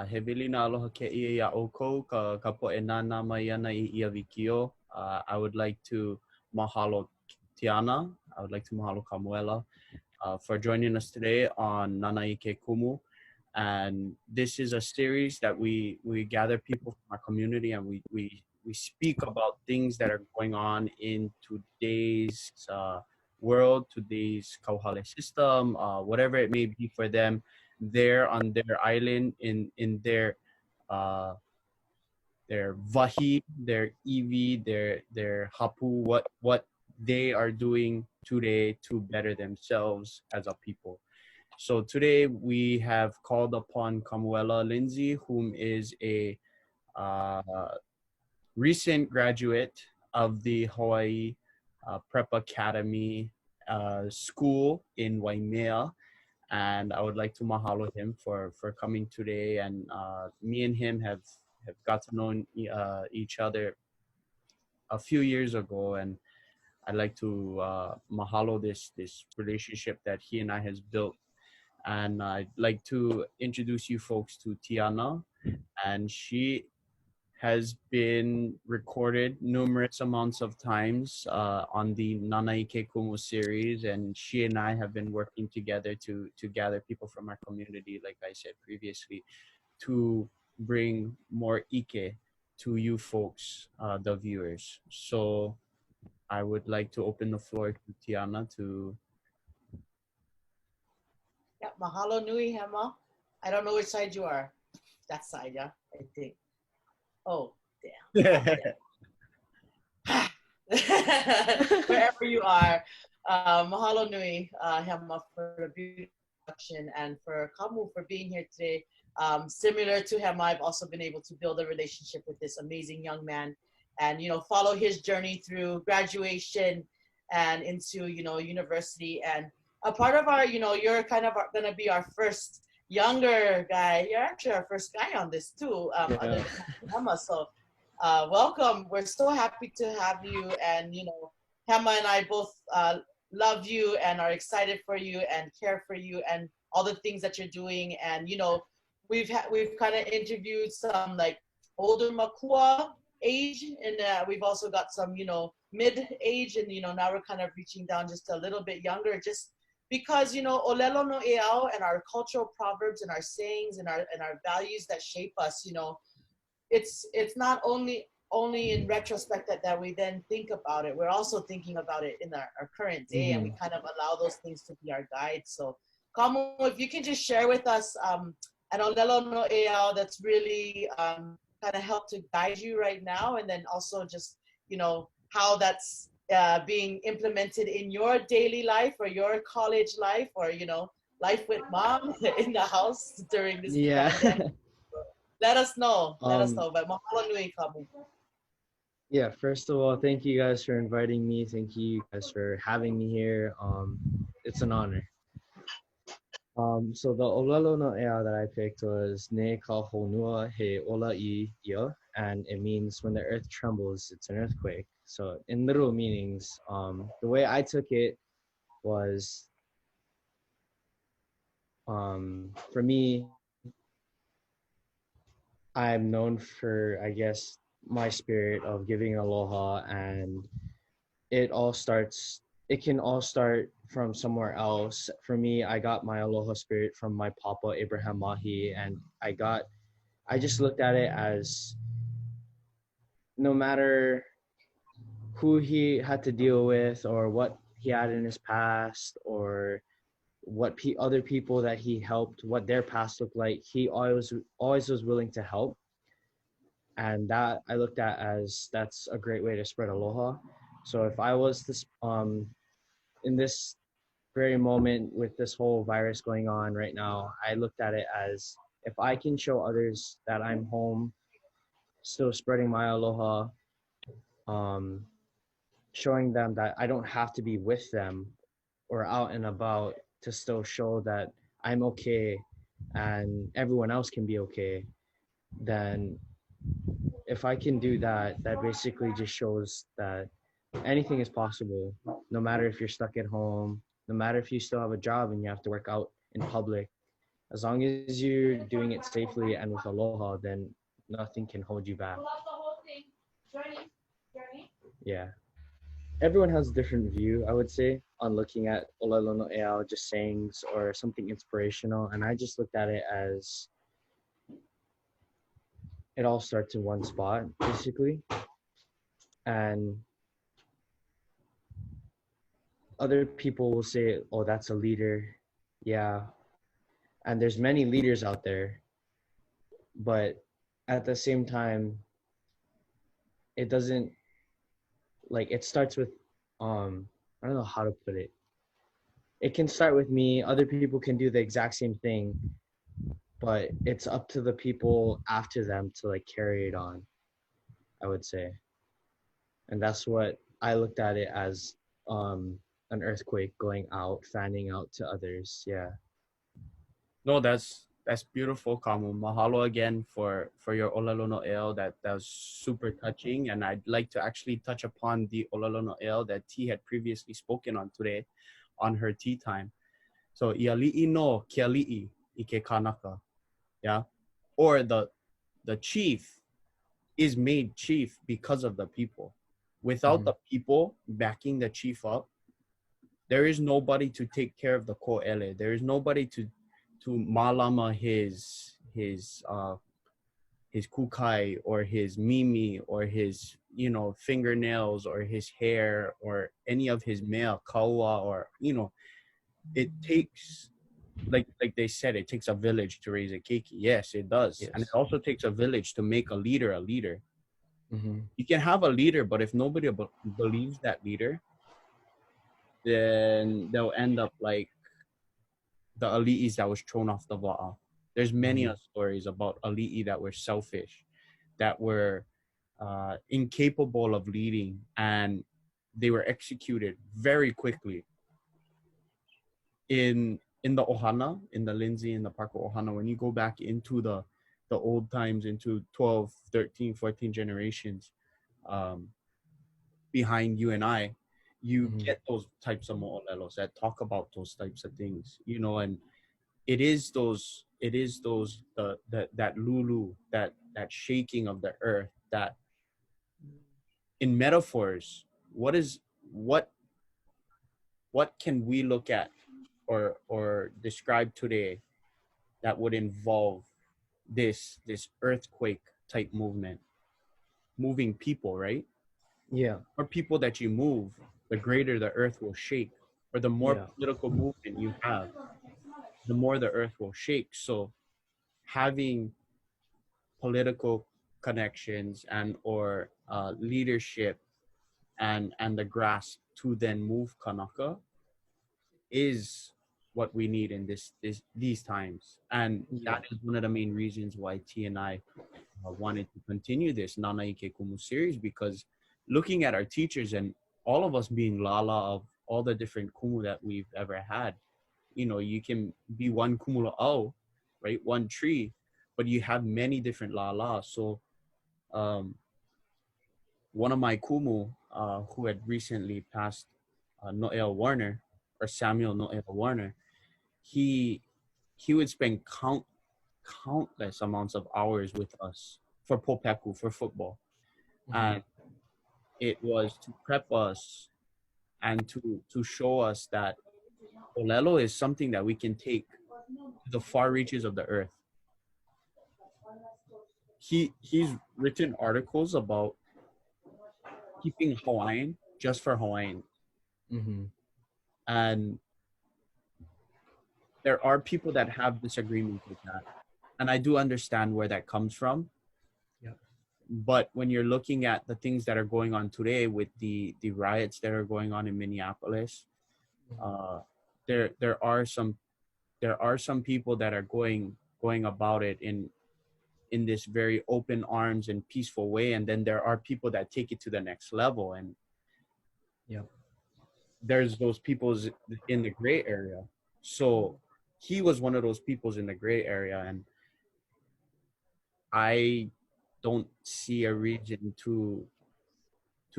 He wili na aloha ke ia ʻoukou ka poʻe nana mai ana I ia wikio. I would like to mahalo Tiana. I would like to mahalo Kamuela for joining us today on Nana I Ke Kumu. And this is a series that we gather people from our community and we speak about things that are going on in today's world, today's kauhale system, whatever it may be for them there on their island in their vahi, their iwi, their hapu, what they are doing today to better themselves as a people. So today we have called upon Kamuela Lindsey, whom is a recent graduate of the Hawaii Prep Academy school in Waimeaʻs. And I would like to mahalo him for coming today. And me and him have got to know each other a few years ago, and I'd like to mahalo this relationship that he and I has built. And I'd like to introduce you folks to Tiana, and she has been recorded numerous amounts of times on the Nana I Ke Kumu series, and she and I have been working together to gather people from our community, like I said previously, to bring more Ike to you folks, the viewers. So I would like to open the floor to Tiana to... Yeah, mahalo nui, Hema. I don't know which side you are. That side, yeah, I think. Oh, damn. Wherever you are, mahalo nui, Hema, for the beautiful introduction, and for Kamu for being here today. Similar to Hema, I've also been able to build a relationship with this amazing young man, and follow his journey through graduation and into university. And a part of our, you're kind of gonna be our first younger guy. You're actually our first guy on this too, other than Hema. So welcome. We're so happy to have you. And Hema and I both love you and are excited for you and care for you and all the things that you're doing. And we've kind of interviewed some like older makua age, and we've also got some mid age, and now we're kind of reaching down just a little bit younger, just because ʻŌlelo Noʻeau and our cultural proverbs and our sayings and our values that shape us, it's not only in retrospect that we then think about it. We're also thinking about it in our current day, and we kind of allow those things to be our guide. So Kamu, if you can just share with us an ʻŌlelo Noʻeau that's really kind of helped to guide you right now, and then also just how that's being implemented in your daily life or your college life, or life with mom in the house during this pandemic. Let us know. But mahalo nui, Kamu. Yeah, first of all, thank you guys for inviting me. Thank you guys for having me here. It's an honor. So the ʻŌlelo Noʻeau that I picked was Ne ka honua he ola I ia, and it means when the earth trembles, it's an earthquake. So in literal meanings, the way I took it was, for me, I'm known for, I guess, my spirit of giving aloha, and it can all start from somewhere else. For me, I got my aloha spirit from my papa, Abraham Mahi, and I just looked at it as no matter who he had to deal with or what he had in his past or what other people that he helped, what their past looked like, he always was willing to help. And that I looked at as that's a great way to spread aloha. So if I was this in this very moment with this whole virus going on right now, I looked at it as if I can show others that I'm home, still spreading my aloha, showing them that I don't have to be with them or out and about to still show that I'm okay and everyone else can be okay, then if I can do that, that basically just shows that anything is possible, no matter if you're stuck at home, no matter if you still have a job and you have to work out in public, As long as you're doing it safely and with aloha, then nothing can hold you back. Yeah. Everyone has a different view, I would say, on looking at ʻŌlelo Noʻeau, just sayings or something inspirational. And I just looked at it as it all starts in one spot, basically. And other people will say, oh, that's a leader. Yeah. And there's many leaders out there. But at the same time, it doesn't, like, it starts with, I don't know how to put it. It can start with me. Other people can do the exact same thing, but it's up to the people after them to like carry it on, I would say. And that's what I looked at it as, an earthquake going out, fanning out to others. Yeah. No, that's beautiful, Kamu. Mahalo again for your ʻŌlelo Noʻeau. That was super touching, and I'd like to actually touch upon the ʻŌlelo Noʻeau that Tee had previously spoken on today, on her tea time. So ia li'i no ke ali'i I ke kanaka, yeah, or the chief is made chief because of the people. Without the people backing the chief up, there is nobody to take care of the ko'ele. There is nobody to malama his kukai or his mimi or his, you know, fingernails or his hair or any of his mea kaua, or, you know, it takes, like they said, it takes a village to raise a keiki. Yes, it does. Yes. And it also takes a village to make a leader a leader. You can have a leader, but if nobody believes that leader, then they'll end up like the ali'is that was thrown off the wa'a. There's many stories about ali'i that were selfish, that were incapable of leading, and they were executed very quickly. In the ohana, in the Lindsey, in the Parker ohana, when you go back into the old times, into 12, 13, 14 generations behind you and I, you get those types of mo'olelos that talk about those types of things, you know. And it is those that lulu, that shaking of the earth, that in metaphors, what can we look at or describe today that would involve this earthquake type movement, moving people, right? Yeah. Or people that you move, the greater the earth will shake, or the more political movement you have, the more the earth will shake. So having political connections and or leadership and the grasp to then move kanaka is what we need in these times. And that is one of the main reasons why T and I wanted to continue this Nana I Ke Kumu series, because looking at our teachers and all of us being lala of all the different kumu that we've ever had, you know, you can be one kumu la'au, right, one tree, but you have many different lala. So one of my kumu who had recently passed, Noʻeau Warner, or Samuel Noʻeau Warner, he would spend countless amounts of hours with us for popeku, for football. And it was to prep us and to show us that ʻŌlelo is something that we can take to the far reaches of the earth. He's written articles about keeping Hawaiian just for Hawaiian. And there are people that have disagreements with that. And I do understand where that comes from. But when you're looking at the things that are going on today with the riots that are going on in Minneapolis, there are some people that are going about it in this very open arms and peaceful way, and then there are people that take it to the next level, and there's those peoples in the gray area. So he was one of those peoples in the gray area, and I don't see a reason to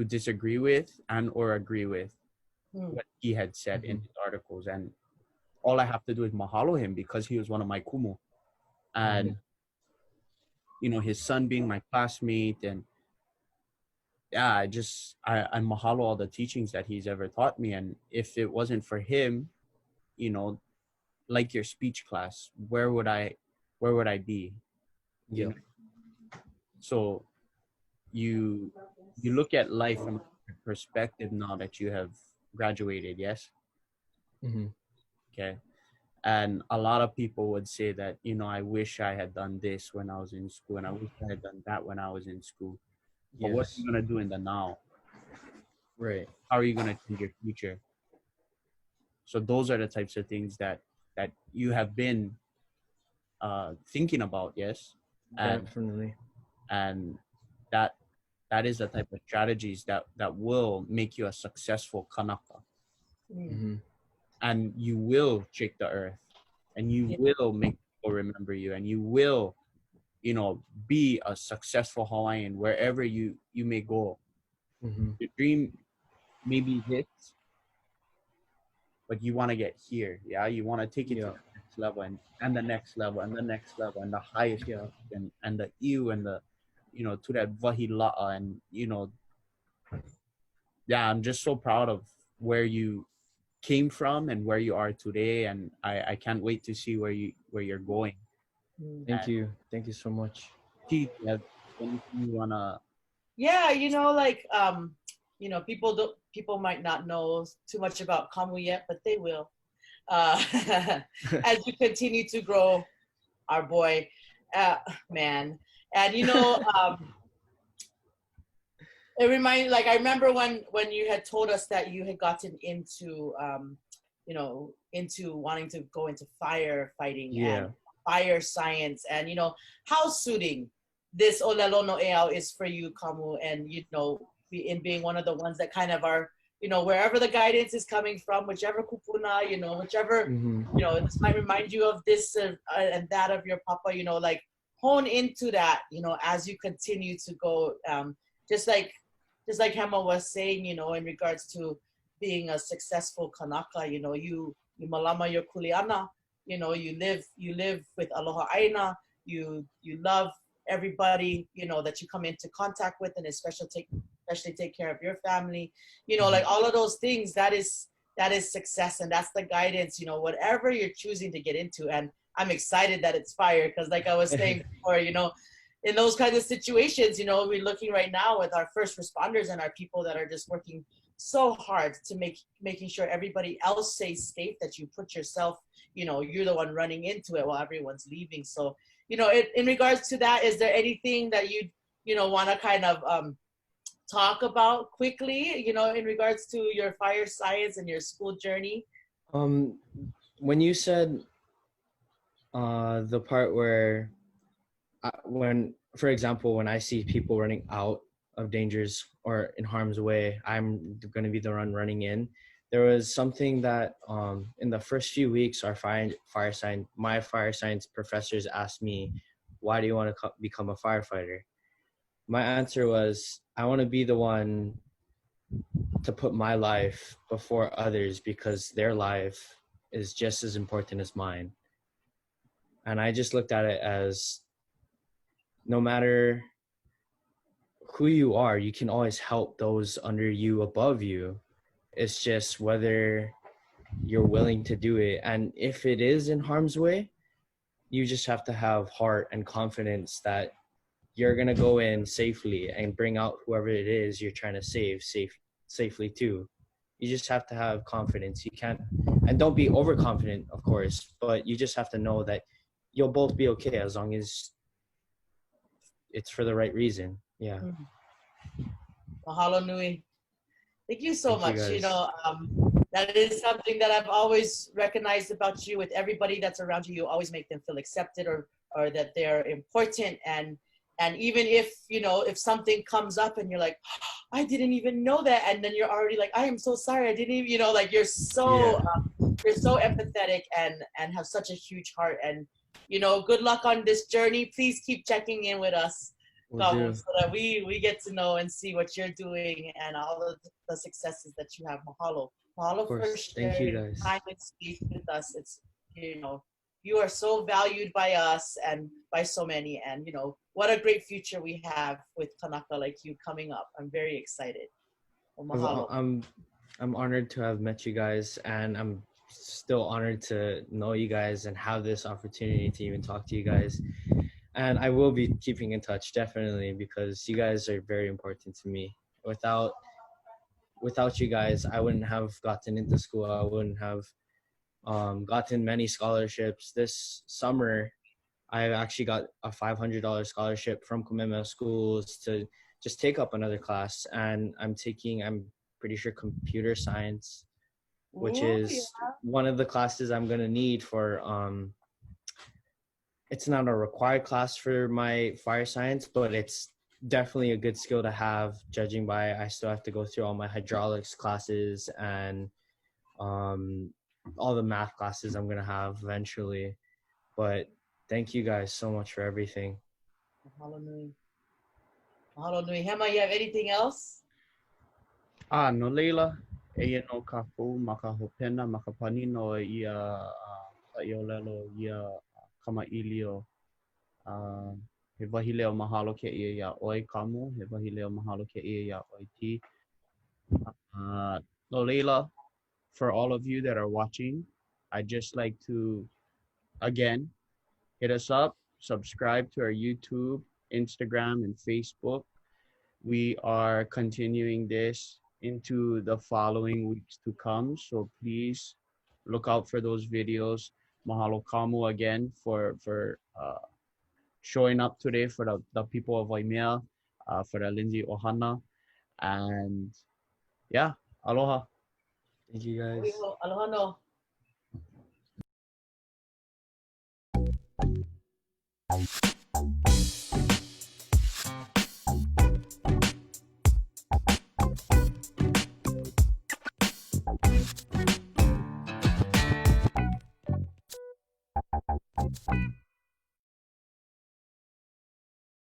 disagree with and or agree with what he had said in his articles. And all I have to do is mahalo him because he was one of my kumu. And, you know, his son being my classmate, and yeah, I mahalo all the teachings that he's ever taught me. And if it wasn't for him, you know, like your speech class, where would I be? You know? So you look at life from a perspective now that you have graduated, yes? Okay. And a lot of people would say that, you know, I wish I had done this when I was in school, and I wish I had done that when I was in school. But what are you going to do in the now? Right. How are you going to change your future? So those are the types of things that you have been thinking about, yes? Definitely. And that is the type of strategies that will make you a successful kanaka. And you will shake the earth, and you will make people remember you, and you will, you know, be a successful Hawaiian wherever you may go. Your dream may be hits, but you want to get here. Yeah, you want to take it to the next level, and the next level, and the next level, and the highest, and the iu, and the, you know, to that vahila'a. And, you know, yeah, I'm just so proud of where you came from and where you are today, and I can't wait to see where you're going. Thank you so much. Keith, you have anything you wanna? Yeah, you know, like you know, people might not know too much about Kamu yet, but they will. As you continue to grow, our boy, man. And you know, it reminds, like, I remember when you had told us that you had gotten into you know, into wanting to go into firefighting and fire science, and you know how suiting this ʻŌlelo Noʻeau is for you, Kamu, and you know, in being one of the ones that kind of are, you know, wherever the guidance is coming from, whichever kupuna, you know, whichever, you know, this might remind you of this and that of your papa, you know, like hone into that, you know, as you continue to go, just like Hema was saying, you know, in regards to being a successful kanaka, you know, you malama your kuleana, you know, you live with aloha aina, you love everybody, you know, that you come into contact with, and especially take care of your family, you know, like all of those things, that is success, and that's the guidance, you know, whatever you're choosing to get into. And I'm excited that it's fire, because like I was saying before, you know, in those kinds of situations, you know, we're looking right now with our first responders and our people that are just working so hard to making sure everybody else stays safe, that you put yourself, you know, you're the one running into it while everyone's leaving. So, you know, in regards to that, is there anything that you know, want to kind of talk about quickly, you know, in regards to your fire science and your school journey? When you said the part where when, for example, when I see people running out of dangers or in harm's way, I'm going to be the one running in. There was something that in the first few weeks, my fire science professors asked me, why do you want to become a firefighter? My answer was, I want to be the one to put my life before others, because their life is just as important as mine. And I just looked at it as, no matter who you are, you can always help those under you, above you. It's just whether you're willing to do it. And if it is in harm's way, you just have to have heart and confidence that you're going to go in safely and bring out whoever it is you're trying to save safely too. You just have to have confidence. You can't, and don't be overconfident, of course, but you just have to know that you'll both be okay as long as it's for the right reason. Yeah. Mahalo nui. Thank you so much. You guys. know, that is something that I've always recognized about you. With everybody that's around you, you always make them feel accepted, or that they're important. And even if, you know, if something comes up and you're like, oh, I didn't even know that, and then you're already like, I am so sorry, I didn't even, you know, like you're so empathetic and have such a huge heart. And, you know, good luck on this journey. Please keep checking in with us, so that we get to know and see what you're doing and all of the successes that you have. Mahalo. Mahalo for Thank you, sharing guys. time and space with us. It's, you know, you are so valued by us and by so many. And, you know, what a great future we have with Kanaka like you coming up. I'm very excited. Well, mahalo. I'm honored to have met you guys, and I'm still honored to know you guys and have this opportunity to even talk to you guys. And I will be keeping in touch, definitely, because you guys are very important to me. Without you guys, I wouldn't have gotten into school. I wouldn't have gotten many scholarships. This summer, I actually got a $500 scholarship from Kamehameha schools to just take up another class, and I'm pretty sure computer science, which Ooh, is yeah. one of the classes I'm gonna need for it's not a required class for my fire science, but it's definitely a good skill to have, judging by I still have to go through all my hydraulics classes and all the math classes I'm gonna have eventually. But thank you guys so much for everything. Mahalo nui. Mahalo nui. Hema, you have anything else? No leila, e no kapu, maka hopena, maka panino ia i ʻŌlelo ia kamaʻilio. He wahi leo mahalo ke ia ia oi kamu, he wahi leo mahalo ke ia ia oi Tee. No leila, for all of you that are watching, I'd just like to, again, hit us up, subscribe to our YouTube, Instagram, and Facebook. We are continuing this into the following weeks to come, so please look out for those videos. Mahalo Kamu again for showing up today for the people of Waimeaʻs, for the Lindsey Ohana, and yeah, aloha. Thank you guys. Aloha no.